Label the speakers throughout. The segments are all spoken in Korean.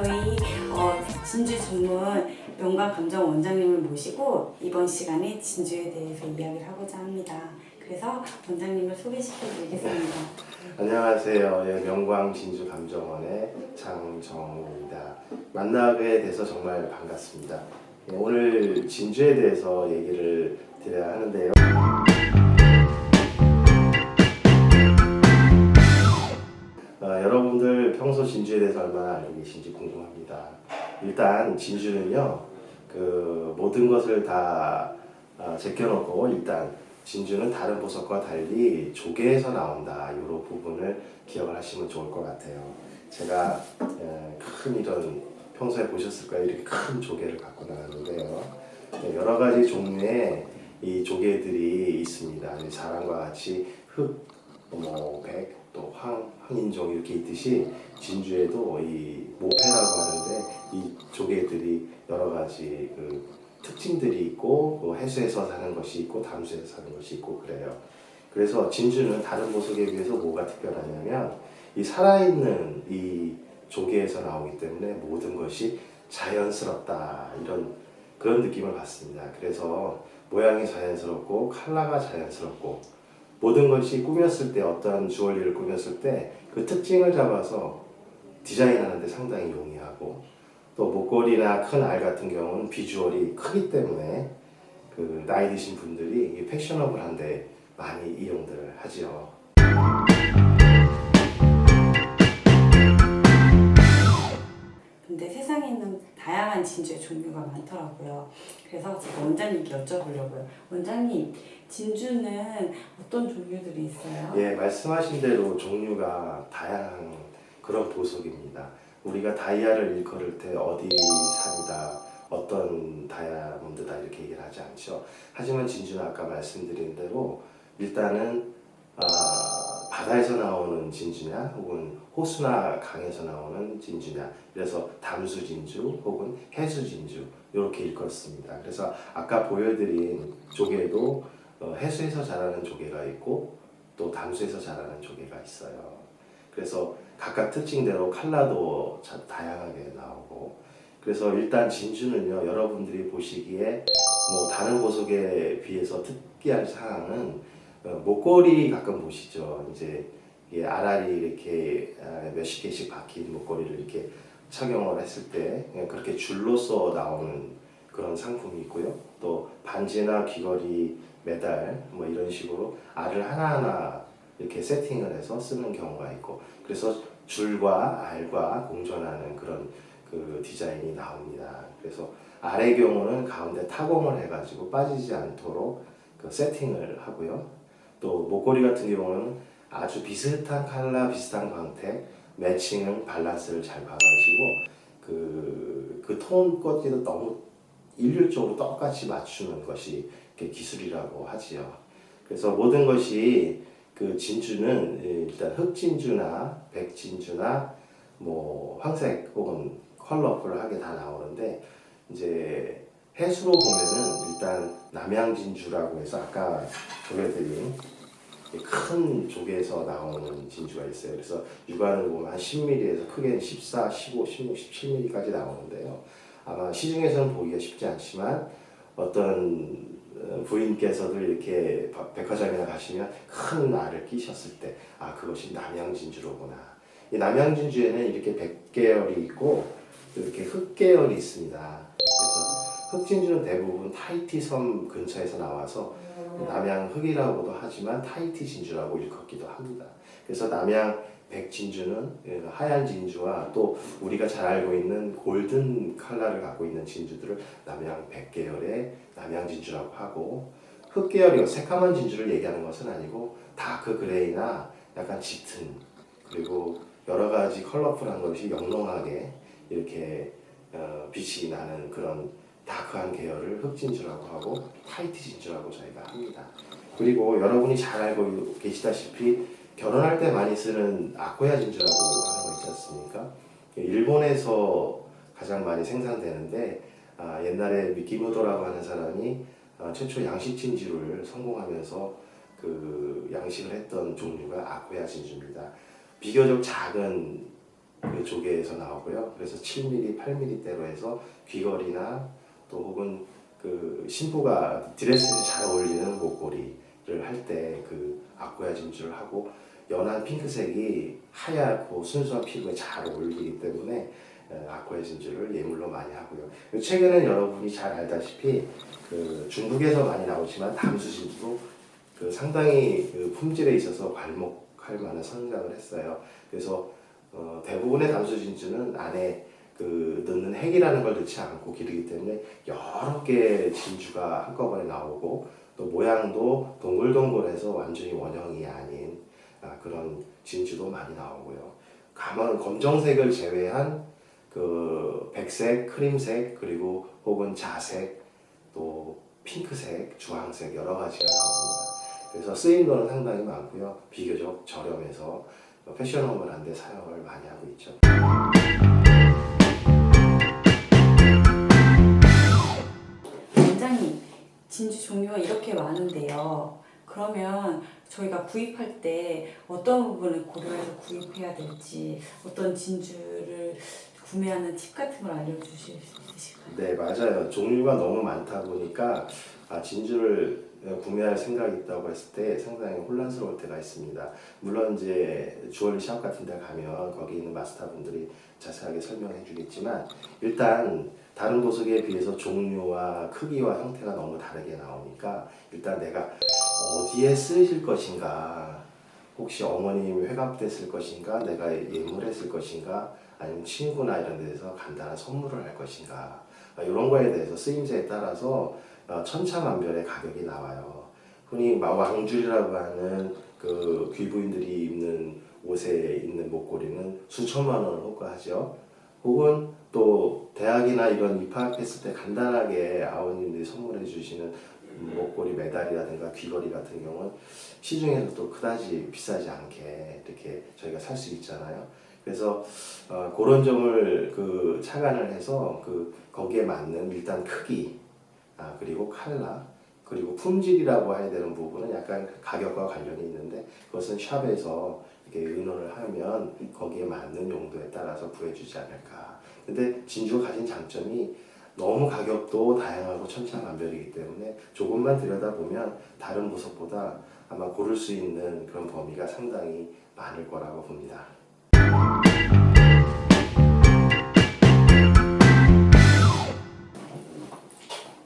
Speaker 1: 저희 진주 전문 영광 감정 원장님을 모시고 이번 시간에 진주에 대해서 이야기를 하고자 합니다. 그래서 원장님을 소개시켜드리겠습니다.
Speaker 2: 안녕하세요. 명광 진주 감정원의 장정우입니다. 만나게 돼서 정말 반갑습니다. 오늘 진주에 대해서 얘기를 드려야 하는데요. 여러분들 평소 진주에 대해서 얼마나 알고 계신지 궁금합니다. 일단 진주는요, 모든 것을 다 제껴놓고 일단 진주는 다른 보석과 달리 조개에서 나온다. 이런 부분을 기억을 하시면 좋을 것 같아요. 제가 큰 이런 평소에 보셨을 거예요. 이렇게 큰 조개를 갖고 나왔는데요. 여러 가지 종류의 이 조개들이 있습니다. 자랑과 같이 흑, 백, 또 황인종 이렇게 있듯이 진주에도 이 모패라고 하는데 이 조개들이 여러 가지 특징들이 있고 해수에서 사는 것이 있고 담수에서 사는 것이 있고 그래요. 그래서 진주는 다른 보석에 비해서 뭐가 특별하냐면 이 살아있는 이 조개에서 나오기 때문에 모든 것이 자연스럽다 이런 그런 느낌을 받습니다. 그래서 모양이 자연스럽고 컬러가 자연스럽고 모든 것이 꾸몄을 때 어떤 주얼리를 꾸몄을 때 그 특징을 잡아서 디자인하는데 상당히 용이하고 또 목걸이나 큰 알 같은 경우는 비주얼이 크기 때문에 나이 드신 분들이 패셔너블한데 많이 이용들을 하죠.
Speaker 1: 근데 세상에 있는 다양한 진주의 종류가 많더라고요. 그래서 제가 원장님께 여쭤보려고요. 원장님, 진주는 어떤 종류들이 있어요?
Speaker 2: 예, 말씀하신 대로 종류가 다양한 그런 보석입니다. 우리가 다이아를 일컬을 때 어디 산이다, 어떤 다이아몬드다 이렇게 얘기를 하지 않죠. 하지만 진주는 아까 말씀드린 대로 일단은 바다에서 나오는 진주냐 혹은 호수나 강에서 나오는 진주냐, 그래서 담수 진주 혹은 해수 진주 이렇게 일컫습니다. 그래서 아까 보여드린 조개도 해수에서 자라는 조개가 있고 또 담수에서 자라는 조개가 있어요. 그래서 각각 특징대로 컬러도 다양하게 나오고, 그래서 일단 진주는요, 여러분들이 보시기에 다른 보석에 비해서 특이한 사항은 목걸이 가끔 보시죠. 이제 알알이 이렇게 몇십 개씩 박힌 목걸이를 이렇게 착용을 했을 때 그렇게 줄로서 나오는 그런 상품이 있고요. 또 반지나 귀걸이, 메달 이런 식으로 알을 하나하나 이렇게 세팅을 해서 쓰는 경우가 있고, 그래서 줄과 알과 공존하는 그런 디자인이 나옵니다. 그래서 알의 경우는 가운데 타공을 해가지고 빠지지 않도록 세팅을 하고요. 또 목걸이 같은 경우는 아주 비슷한 컬러, 비슷한 광택, 매칭을 밸런스를 잘 봐가지고 그 톤까지도 너무 일률적으로 똑같이 맞추는 것이 기술이라고 하지요. 그래서 모든 것이 진주는 일단 흑진주나 백진주나 황색 혹은 컬러풀하게 다 나오는데, 이제 해수로 보면은 일단 남양진주라고 해서 아까 보여드린 큰 조개에서 나오는 진주가 있어요. 그래서 육안으로 보면 한 10mm에서 크게는 14, 15, 16, 17mm까지 나오는데요. 아마 시중에서는 보기가 쉽지 않지만 어떤 부인께서도 이렇게 백화점이나 가시면 큰 알을 끼셨을 때 그것이 남양진주로구나. 이 남양진주에는 이렇게 백계열이 있고 또 이렇게 흑계열이 있습니다. 그래서 흑진주는 대부분 타히티 섬 근처에서 나와서 남양흑이라고도 하지만 타히티 진주라고 일컫기도 합니다. 그래서 남양 백진주는 하얀 진주와 또 우리가 잘 알고 있는 골든 컬러를 갖고 있는 진주들을 남양 백계열의 남양 진주라고 하고, 흑계열이 새카만 진주를 얘기하는 것은 아니고 다크 그레이나 약간 짙은 그리고 여러 가지 컬러풀한 것이 영롱하게 이렇게 빛이 나는 그런 다크한 계열을 흑진주라고 하고 타히티 진주라고 저희가 합니다. 그리고 여러분이 잘 알고 계시다시피 결혼할 때 많이 쓰는 아코야 진주라고 하는 거 있지 않습니까? 일본에서 가장 많이 생산되는데 옛날에 미키모토라고 하는 사람이 최초 양식 진주를 성공하면서 양식을 했던 종류가 아코야 진주입니다. 비교적 작은 그 조개에서 나오고요. 그래서 7mm, 8mm대로 해서 귀걸이나 또 혹은 그 신부가 드레스에 잘 어울리는 목걸이를 할 때 그 아코야 진주를 하고 연한 핑크색이 하얗고 순수한 피부에 잘 어울리기 때문에 아코야 진주를 예물로 많이 하고요. 최근에 여러분이 잘 알다시피 그 중국에서 많이 나오지만 담수 진주도 그 상당히 그 품질에 있어서 괄목할 만한 성장을 했어요. 그래서 대부분의 담수 진주는 안에 그 넣는 핵이라는 걸 넣지 않고 기르기 때문에 여러 개의 진주가 한꺼번에 나오고 또 모양도 동글동글해서 완전히 원형이 아닌 그런 진주도 많이 나오고요. 가만 검정색을 제외한 그 백색, 크림색 그리고 혹은 자색 또 핑크색, 주황색 여러 가지가 나옵니다. 그래서 쓰임도는 상당히 많고요. 비교적 저렴해서 패셔너블한 데 사용을 많이 하고 있죠.
Speaker 1: 원장님, 진주 종류가 이렇게 많은데요. 그러면 저희가 구입할 때 어떤 부분을 고려해서 구입해야 될지, 어떤 진주를 구매하는 팁 같은 걸 알려주실 수 있으실까요?
Speaker 2: 네, 맞아요. 종류가 너무 많다 보니까 진주를 구매할 생각이 있다고 했을 때 상당히 혼란스러울 때가 있습니다. 물론 이제 주얼리 샵 같은 데 가면 거기 있는 마스터분들이 자세하게 설명해 주겠지만 일단 다른 보석에 비해서 종류와 크기와 형태가 너무 다르게 나오니까 일단 내가 어디에 쓰실 것인가, 혹시 어머님 회갑 때 쓸 것인가, 내가 예물에 쓸 것인가, 아니면 친구나 이런 데서 간단한 선물을 할 것인가, 이런 거에 대해서 쓰임새에 따라서 천차만별의 가격이 나와요. 흔히 왕줄이라고 하는 그 귀부인들이 입는 옷에 있는 목걸이는 수천만 원을 호가하죠. 혹은 또 대학이나 이런 입학했을 때 간단하게 아버님들이 선물해 주시는 목걸이 메달이라든가 귀걸이 같은 경우는 시중에서 또 그다지 비싸지 않게 이렇게 저희가 살 수 있잖아요. 그래서 그런 점을 그 착안을 해서 그 거기에 맞는 일단 크기, 그리고 컬러, 그리고 품질이라고 해야 되는 부분은 약간 가격과 관련이 있는데 그것은 샵에서 이렇게 의논을 하면 거기에 맞는 용도에 따라서 구해주지 않을까. 근데 진주가 가진 장점이 너무 가격도 다양하고 천차만별이기 때문에 조금만 들여다보면 다른 보석보다 아마 고를 수 있는 그런 범위가 상당히 많을 거라고 봅니다.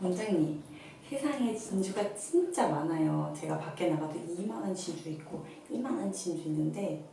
Speaker 1: 원장님, 세상에 진주가 진짜 많아요. 제가 밖에 나가도 이만한 진주 있고 이만한 진주 있는데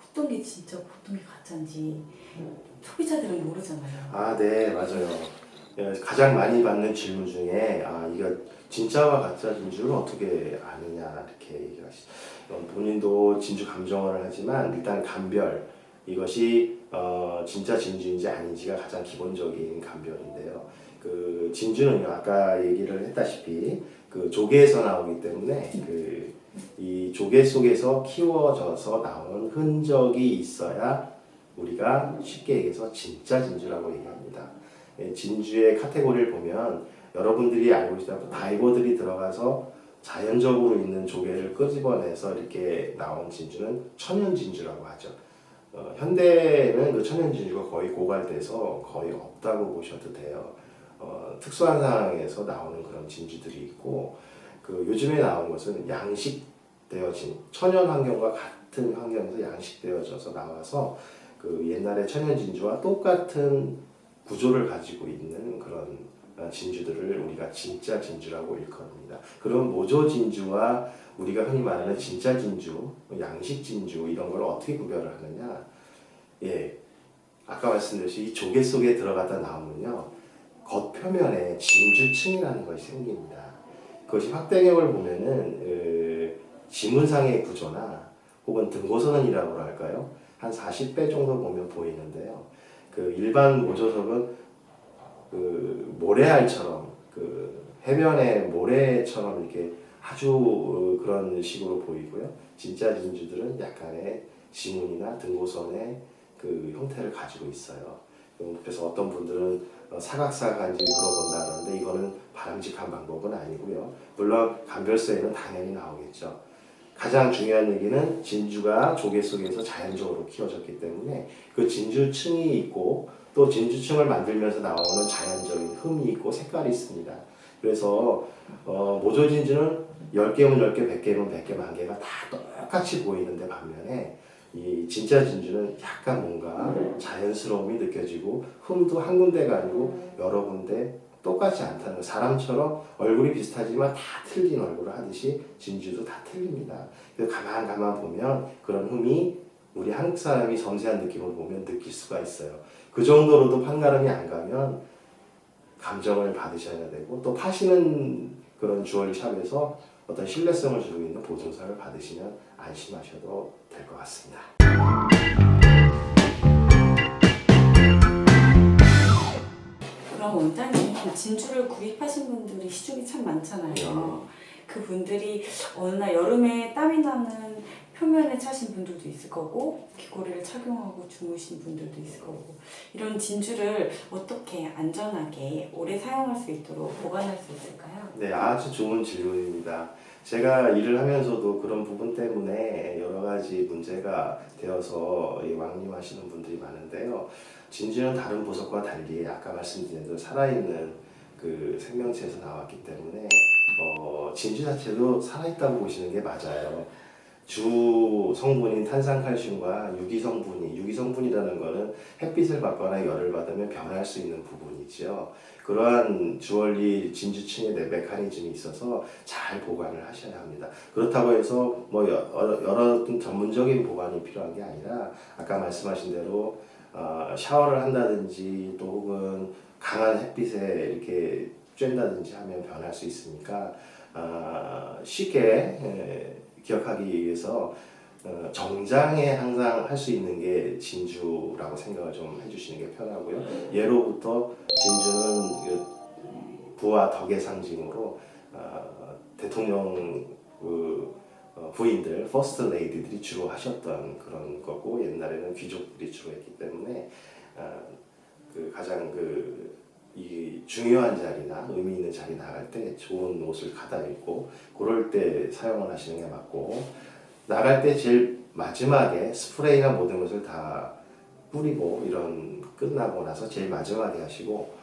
Speaker 1: 어떤 게 진짜 어떤 게 가짜인지 소비자들은 모르잖아요.
Speaker 2: 네, 맞아요. 가장 많이 받는 질문 중에 이거 진짜와 가짜 진주를 어떻게 아느냐 이렇게 얘기하시죠. 본인도 진주 감정을 하지만 일단 감별 이것이 진짜 진주인지 아닌지가 가장 기본적인 감별인데요. 그 진주는 아까 얘기를 했다시피 그 조개에서 나오기 때문에 그 이 조개 속에서 키워져서 나온 흔적이 있어야 우리가 쉽게 얘기해서 진짜 진주라고 얘기합니다. 진주의 카테고리를 보면 여러분들이 알고 계시다시피 다이버들이 들어가서 자연적으로 있는 조개를 끄집어내서 이렇게 나온 진주는 천연 진주라고 하죠. 현대에는 그 천연 진주가 거의 고갈돼서 거의 없다고 보셔도 돼요. 특수한 상황에서 나오는 그런 진주들이 있고 그 요즘에 나온 것은 양식되어진 천연 환경과 같은 환경에서 양식되어져서 나와서 그 옛날의 천연 진주와 똑같은 구조를 가지고 있는 그런 진주들을 우리가 진짜 진주라고 일컬습니다. 그런 모조 진주와 우리가 흔히 말하는 진짜 진주, 양식 진주 이런 걸 어떻게 구별을 하느냐? 아까 말씀드렸듯이 이 조개 속에 들어가다 나오면요, 겉표면에 진주층이라는 것이 생깁니다. 그것이 확대경을 보면은 지문상의 구조나 혹은 등고선이라고 할까요? 한 40배 정도 보면 보이는데요. 그 일반 모조석은 그 모래알처럼 그 해변의 모래처럼 이렇게 아주 그런 식으로 보이고요. 진짜 진주들은 약간의 지문이나 등고선의 그 형태를 가지고 있어요. 그래서 어떤 분들은 사각사각한지 물어본다 그러는데 이거는 바람직한 방법은 아니고요. 물론 감별서에는 당연히 나오겠죠. 가장 중요한 얘기는 진주가 조개 속에서 자연적으로 키워졌기 때문에 그 진주층이 있고 또 진주층을 만들면서 나오는 자연적인 흠이 있고 색깔이 있습니다. 그래서 모조 진주는 10개면 10개, 100개면 100개, 1000개가 다 똑같이 보이는데 반면에 이 진짜 진주는 약간 뭔가 자연스러움이 느껴지고 흠도 한 군데가 아니고 여러 군데 똑같지 않다는 거. 사람처럼 얼굴이 비슷하지만 다 틀린 얼굴을 하듯이 진주도 다 틀립니다. 그래서 가만 보면 그런 흠이 우리 한국 사람이 섬세한 느낌을 보면 느낄 수가 있어요. 그 정도로도 판가름이 안 가면 감정을 받으셔야 되고 또 파시는 그런 주얼리 샵에서 어떤 신뢰성을 주고 있는 보증서를 받으시면 안심하셔도 될 것 같습니다.
Speaker 1: 그럼 원장님 진주를 구입하신 분들이 시중에 참 많잖아요.
Speaker 2: 네.
Speaker 1: 그 분들이 어느 날 여름에 땀이 나는 표면에 차신 분들도 있을 거고 귀걸이를 착용하고 주무신 분들도 있을 거고 이런 진주를 어떻게 안전하게 오래 사용할 수 있도록 보관할 수 있을까요?
Speaker 2: 네, 아주 좋은 질문입니다. 제가 일을 하면서도 그런 부분 때문에 여러 가지 문제가 되어서 왕림하시는 분들이 많은데요. 진주는 다른 보석과 달리 아까 말씀드린 대로 살아있는 그 생명체에서 나왔기 때문에 진주 자체도 살아있다고 보시는 게 맞아요. 주 성분인 탄산칼슘과 유기성분이라는 것은 햇빛을 받거나 열을 받으면 변할 수 있는 부분이죠. 그러한 주얼리 진주층의 내 메커니즘이 있어서 잘 보관을 하셔야 합니다. 그렇다고 해서 뭐 여러 전문적인 보관이 필요한 게 아니라 아까 말씀하신 대로 샤워를 한다든지 또 혹은 강한 햇빛에 이렇게 쬐다든지 하면 변할 수 있으니까 쉽게 기억하기 위해서 정장에 항상 할 수 있는 게 진주라고 생각을 좀 해주시는 게 편하고요. 예로부터 진주는 부와 덕의 상징으로 대통령 부인들, 퍼스트 레이디들이 주로 하셨던 그런 거고 옛날에는 귀족들이 주로 했기 때문에 가장 이 중요한 자리나 의미 있는 자리 나갈 때 좋은 옷을 가다 입고 그럴 때 사용을 하시는 게 맞고 나갈 때 제일 마지막에 스프레이나 모든 것을 다 뿌리고 이런 끝나고 나서 제일 마지막에 하시고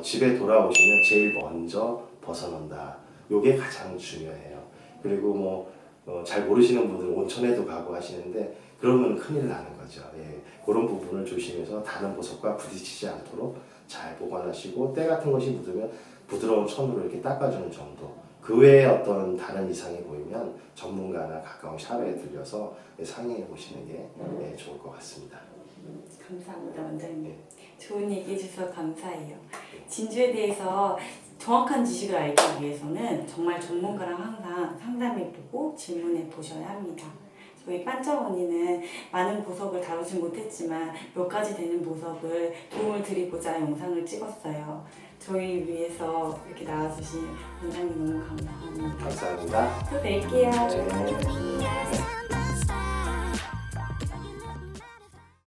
Speaker 2: 집에 돌아오시면 제일 먼저 벗어놓는다. 요게 가장 중요해요. 그리고 뭐 잘 모르시는 분들은 온천에도 가고 하시는데 그러면 큰일 나는 거죠. 예, 그런 부분을 조심해서 다른 보석과 부딪히지 않도록 잘 보관하시고 때 같은 것이 묻으면 부드러운 천으로 이렇게 닦아주는 정도. 그 외에 어떤 다른 이상이 보이면 전문가나 가까운 샵에 들려서 상의해 보시는 게 좋을 것 같습니다.
Speaker 1: 감사합니다, 원장님. 좋은 얘기 해주셔서 감사해요. 진주에 대해서 정확한 지식을 알기 위해서는 정말 전문가랑 항상 상담해보고 질문해 보셔야 합니다. 저희 반짝 언니는 많은 보석을 다루지 못했지만 몇 가지 되는 보석을 도움을 드리고자 영상을 찍었어요. 저희 위해서 이렇게 나와주신 원장님 너무 감사합니다.
Speaker 2: 감사합니다.
Speaker 1: 또 뵐게요.
Speaker 2: 네.